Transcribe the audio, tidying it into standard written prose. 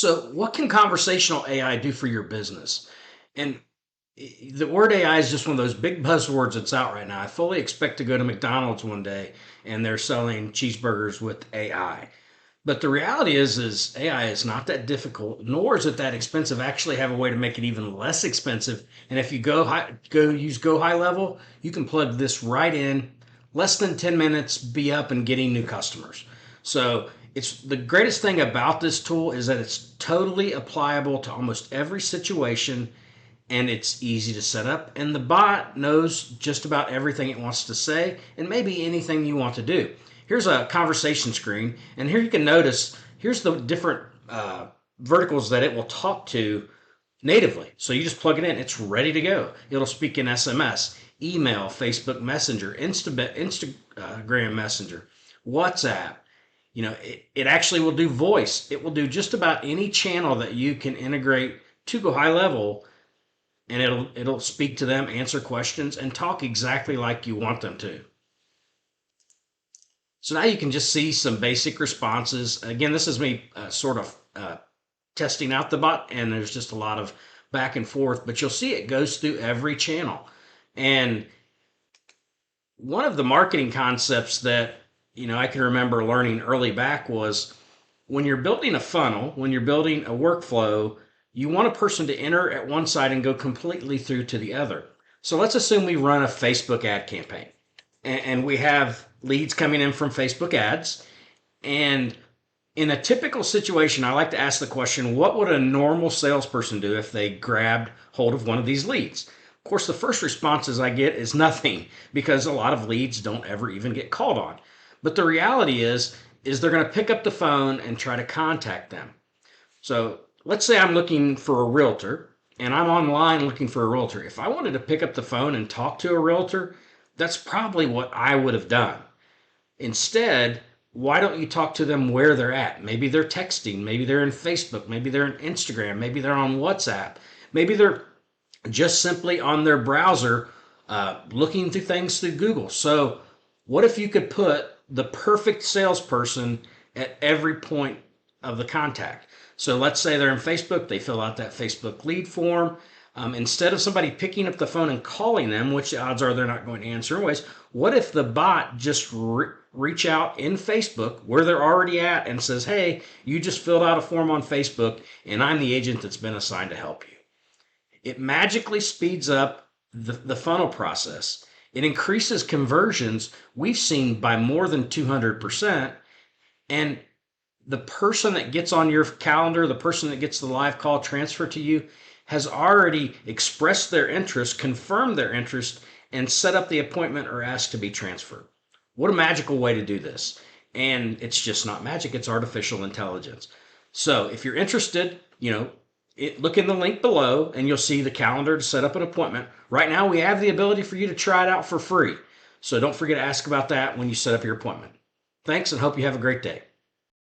So, what can conversational AI do for your business? And the word AI is just one of those big buzzwords that's out right now. I fully expect to go to McDonald's one day and they're selling cheeseburgers with AI. But the reality is AI is not that difficult, nor is it that expensive. Actually, have a way to make it even less expensive. And if you go use GoHighLevel, you can plug this right in, less than 10 minutes, be up and getting new customers. So it's the greatest thing about this tool is that it's totally applicable to almost every situation, and it's easy to set up, and the bot knows just about everything it wants to say and maybe anything you want to do. Here's a conversation screen, and here you can notice here's the different verticals that it will talk to natively. So you just plug it in, it's ready to go. It'll speak in SMS, email, Facebook Messenger, Instagram Messenger, WhatsApp. It actually will do voice. It will do just about any channel that you can integrate to GoHighLevel, and it'll speak to them, answer questions, and talk exactly like you want them to. So now you can just see some basic responses. Again, this is me sort of testing out the bot, and there's just a lot of back and forth, but you'll see it goes through every channel. And one of the marketing concepts that I can remember learning early back was when you're building a funnel, when you're building a workflow, you want a person to enter at one side and go completely through to the other. So let's assume we run a Facebook ad campaign and we have leads coming in from Facebook ads. And in a typical situation, I like to ask the question, what would a normal salesperson do if they grabbed hold of one of these leads? Of course, the first responses I get is nothing because a lot of leads don't ever even get called on. But the reality is they're going to pick up the phone and try to contact them. So let's say I'm looking for a realtor and I'm online looking for a realtor. If I wanted to pick up the phone and talk to a realtor, that's probably what I would have done. Instead, why don't you talk to them where they're at? Maybe they're texting, maybe they're in Facebook, maybe they're in Instagram, maybe they're on WhatsApp, maybe they're just simply on their browser looking through things through Google. So what if you could put the perfect salesperson at every point of the contact? So let's say they're in Facebook, they fill out that Facebook lead form. Instead of somebody picking up the phone and calling them, which the odds are they're not going to answer anyways, what if the bot just reach out in Facebook where they're already at and says, hey, you just filled out a form on Facebook and I'm the agent that's been assigned to help you. It magically speeds up the funnel process. It increases conversions we've seen by more than 200%. And the person that gets on your calendar, the person that gets the live call transferred to you, has already expressed their interest, confirmed their interest, and set up the appointment or asked to be transferred. What a magical way to do this. And it's just not magic, it's artificial intelligence. So if you're interested, look in the link below and you'll see the calendar to set up an appointment. Right now, we have the ability for you to try it out for free. So don't forget to ask about that when you set up your appointment. Thanks and hope you have a great day.